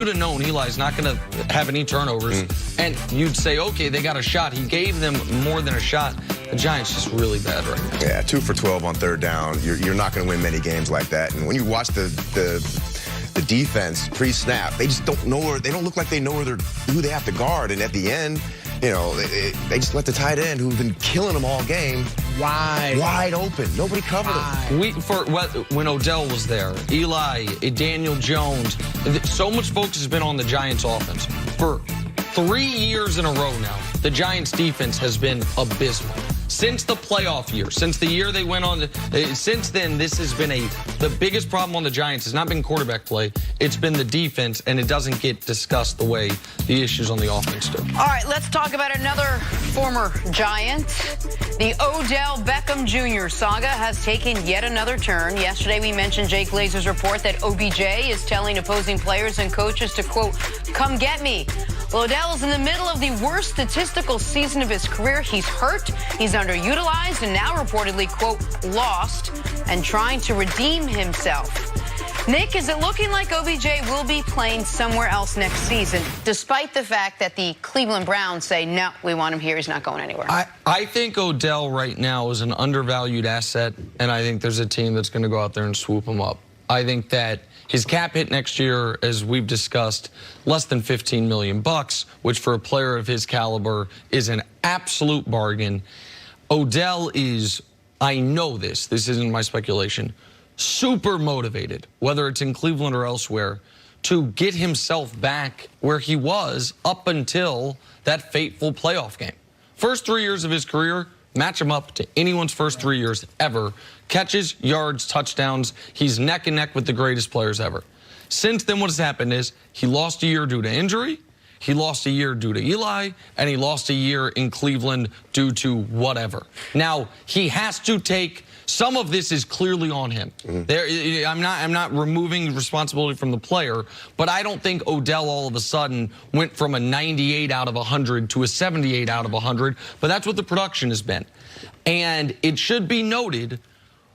You'd have known Eli's not going to have any turnovers, and you'd say, okay, they got a shot. He gave them more than a shot. The Giants just really bad right now. Yeah, 2 for 12 on third down. You're not going to win many games like that. And when you watch the defense pre-snap, they just don't know where, they don't look like they know who they have to guard. And at the end, you know, they just let the tight end, who's been killing them all game, wide open. Nobody covered him. When Odell was there, Eli, Daniel Jones, so much focus has been on the Giants offense. For 3 years in a row now, the Giants defense has been abysmal. Since the playoff year, since the year they went on, since then, this has been the biggest problem on the Giants has not been quarterback play. It's been the defense, and it doesn't get discussed the way the issues on the offense do. All right, let's talk about another former Giant. The Odell Beckham Jr. saga has taken yet another turn. Yesterday, we mentioned Jake Glazer's report that OBJ is telling opposing players and coaches to, quote, come get me. Well, Odell is in the middle of the worst statistical season of his career. He's hurt, he's underutilized, and now reportedly, quote, lost and trying to redeem himself. Nick, is it looking like OBJ will be playing somewhere else next season, despite the fact that the Cleveland Browns say, no, we want him here, he's not going anywhere? I think Odell right now is an undervalued asset, and I think there's a team that's going to go out there and swoop him up. I think that his cap hit next year, as we've discussed, less than $15 million, which for a player of his caliber is an absolute bargain. Odell is, I know this isn't my speculation, super motivated, whether it's in Cleveland or elsewhere, to get himself back where he was up until that fateful playoff game. First 3 years of his career, match him up to anyone's first 3 years ever. Catches, yards, touchdowns. He's neck and neck with the greatest players ever. Since then, what has happened is he lost a year due to injury, he lost a year due to Eli, and he lost a year in Cleveland due to whatever. Now, he has to take, some of this is clearly on him. I'm not removing responsibility from the player, but I don't think Odell all of a sudden went from a 98 out of 100 to a 78 out of 100, but that's what the production has been. And it should be noted,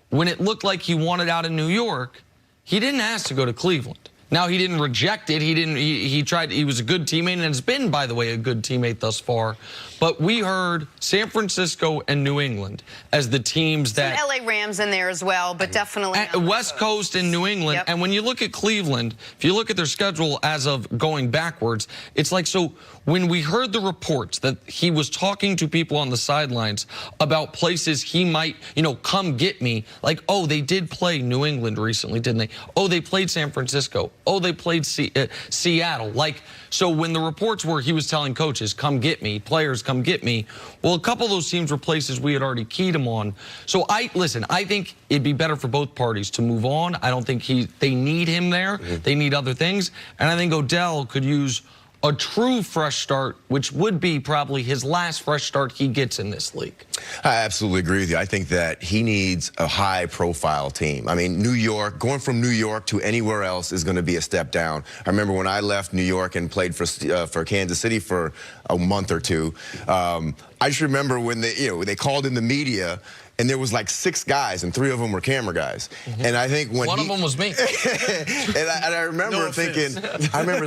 when it looked like he wanted out of New York, he didn't ask to go to Cleveland. Now, he didn't reject it. He tried. He was a good teammate, and has been, by the way, a good teammate thus far. But we heard San Francisco and New England as the teams that... Some LA Rams in there as well, but definitely... West Coast and New England. Yep. And when you look at Cleveland, if you look at their schedule as of going backwards, it's like, so when we heard the reports that he was talking to people on the sidelines about places he might, you know, come get me, like, oh, they did play New England recently, didn't they? Oh, they played San Francisco. Oh, they played Seattle. Like, so when the reports were he was telling coaches, come get me, players, come get me, well, a couple of those teams were places we had already keyed him on. So listen, I think it'd be better for both parties to move on. I don't think they need him there. They need other things. And I think Odell could use a true fresh start, which would be probably his last fresh start he gets in this league. I absolutely agree with you. I think that he needs a high-profile team. I mean, New York, going from New York to anywhere else is going to be a step down. I remember when I left New York and played for Kansas City for a month or two. I just remember when they called in the media, and there was like 6 guys, and 3 of them were camera guys. And I think when one of them was me. and I remember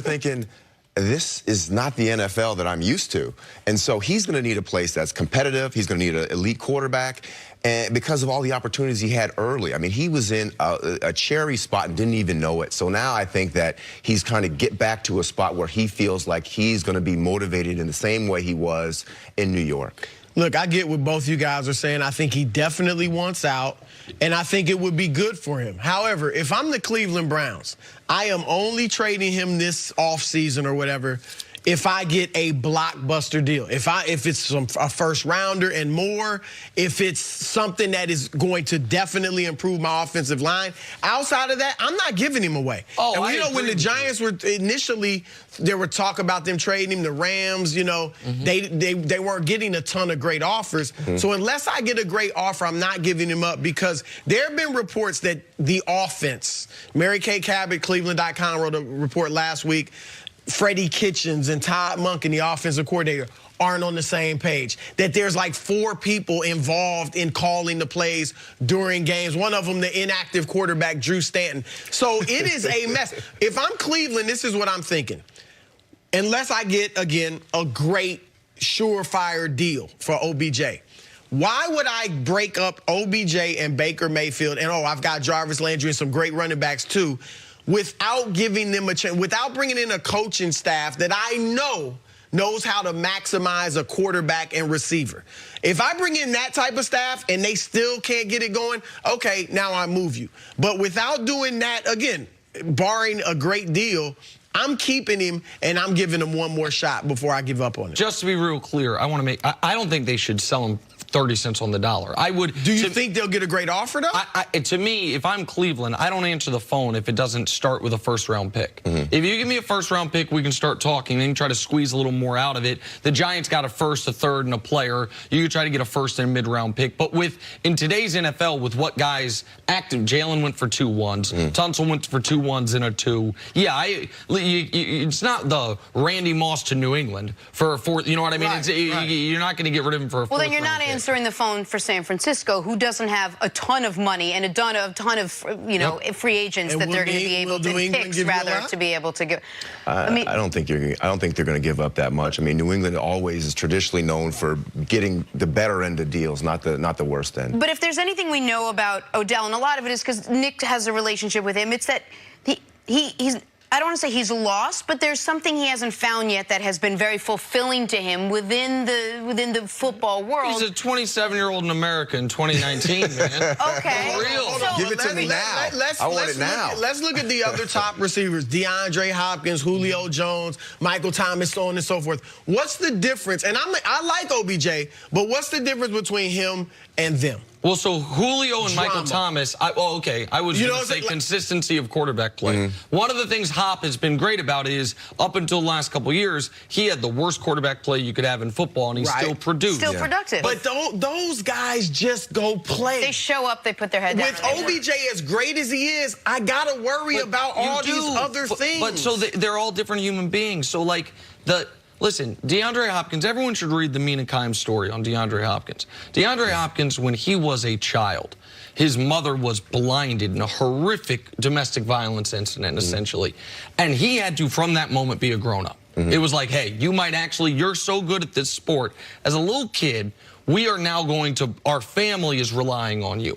thinking, this is not the NFL that I'm used to. And so he's going to need a place that's competitive. He's going to need an elite quarterback, and because of all the opportunities he had early. I mean, he was in a cherry spot and didn't even know it. So now I think that he's kind of get back to a spot where he feels like he's going to be motivated in the same way he was in New York. Look, I get what both you guys are saying. I think he definitely wants out, and I think it would be good for him. However, if I'm the Cleveland Browns, I am only trading him this offseason or whatever if I get a blockbuster deal. If it's a first rounder and more, if it's something that is going to definitely improve my offensive line. Outside of that, I'm not giving him away. Oh, and you know, when the Giants were initially, there were talk about them trading him, the Rams, you know, they weren't getting a ton of great offers. So unless I get a great offer, I'm not giving him up, because there have been reports that the offense, Mary Kay Cabot, Cleveland.com, wrote a report last week, Freddie Kitchens and Todd Monk and the offensive coordinator aren't on the same page, that there's like 4 people involved in calling the plays during games. One of them, the inactive quarterback, Drew Stanton. So it is a mess. If I'm Cleveland, this is what I'm thinking. Unless I get, again, a great surefire deal for OBJ, why would I break up OBJ and Baker Mayfield, and I've got Jarvis Landry and some great running backs too, without giving them a chance, without bringing in a coaching staff that I know knows how to maximize a quarterback and receiver? If I bring in that type of staff and they still can't get it going, okay, now I move you. But without doing that, again, barring a great deal, I'm keeping him, and I'm giving him one more shot before I give up on him. Just to be real clear, I don't think they should sell him 30 cents on the dollar. I would. Do you think they'll get a great offer, though? To me, if I'm Cleveland, I don't answer the phone if it doesn't start with a first-round pick. If you give me a first-round pick, we can start talking and try to squeeze a little more out of it. The Giants got a first, a third, and a player. You could try to get a first and a mid-round pick. But in today's NFL, with what guys active, Jalen went for 2 1s. Tunsil went for 2 1s and a 2. Yeah, it's not the Randy Moss to New England for a fourth. You know what I mean? Right, You're not going to get rid of him for a fourth. Well, then you're not pick. answering the phone for San Francisco, who doesn't have a ton of money and a ton of free agents that they're going to be able to pick rather to be able to give. I don't think they're going to give up that much. I mean, New England always is traditionally known for getting the better end of deals, not the worst end. But if there's anything we know about Odell, and a lot of it is because Nick has a relationship with him, it's that he's. I don't want to say he's lost, but there's something he hasn't found yet that has been very fulfilling to him within the football world. He's a 27-year-old in America in 2019, man. Okay. For real. So, Give it to me now. I want it now. Let's look at the other top receivers: DeAndre Hopkins, Julio Jones, Michael Thomas, so on and so forth. What's the difference? And I like OBJ, but what's the difference between him and them? Well, so Julio and Michael Thomas, I was going to say consistency of quarterback play. One of the things Hop has been great about is up until the last couple of years, he had the worst quarterback play you could have in football, and he still produced. Still productive. But those guys just go play. They show up, they put their head down. With OBJ as great as he is, I got to worry about all these other things. But so they're all different human beings. So, like, listen, DeAndre Hopkins, everyone should read the Mina Kimes story on DeAndre Hopkins. DeAndre Hopkins, when he was a child, his mother was blinded in a horrific domestic violence incident, essentially. And he had to, from that moment, be a grown-up. It was like, hey, you're so good at this sport. As a little kid, our family is relying on you.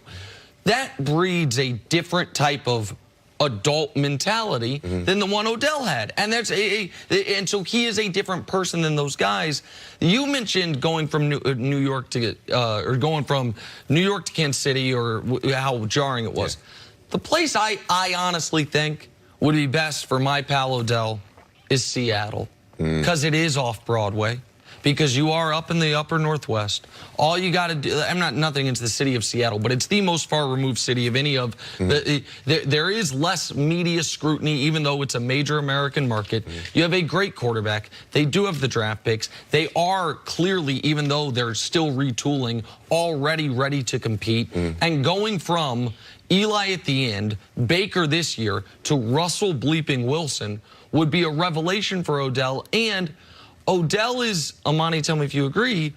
That breeds a different type of adult mentality than the one Odell had, and and so he is a different person than those guys. You mentioned going from New York to Kansas City, or how jarring it was. The place I honestly think would be best for my pal Odell is Seattle, because it is off Broadway. Because you are up in the upper Northwest. All you got to do, nothing against the city of Seattle, but it's the most far removed city of any of. There is less media scrutiny, even though it's a major American market. You have a great quarterback. They do have the draft picks. They are clearly, even though they're still retooling, already ready to compete. And going from Eli at the end, Baker this year, to Russell bleeping Wilson would be a revelation for Odell. And Odell is, Amani, tell me if you agree,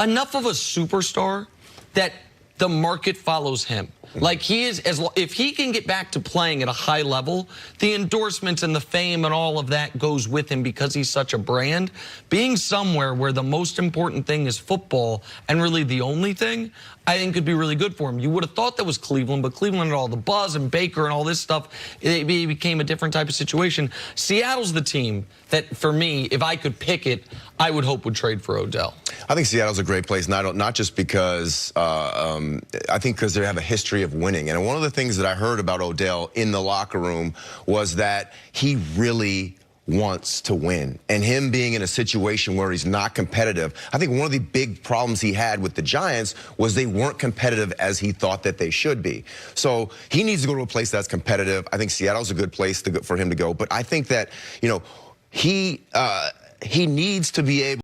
enough of a superstar that the market follows him. Like, he is, if he can get back to playing at a high level, the endorsements and the fame and all of that goes with him because he's such a brand. Being somewhere where the most important thing is football, and really the only thing, I think could be really good for him. You would have thought that was Cleveland, but Cleveland had all the buzz and Baker and all this stuff, it became a different type of situation. Seattle's the team that, for me, if I could pick it, I would hope would trade for Odell. I think Seattle's a great place, not just because I think because they have a history of winning. And one of the things that I heard about Odell in the locker room was that he really wants to win. And him being in a situation where he's not competitive, I think one of the big problems he had with the Giants was they weren't competitive as he thought that they should be. So he needs to go to a place that's competitive. I think Seattle's a good place for him to go. But I think that, he needs to be able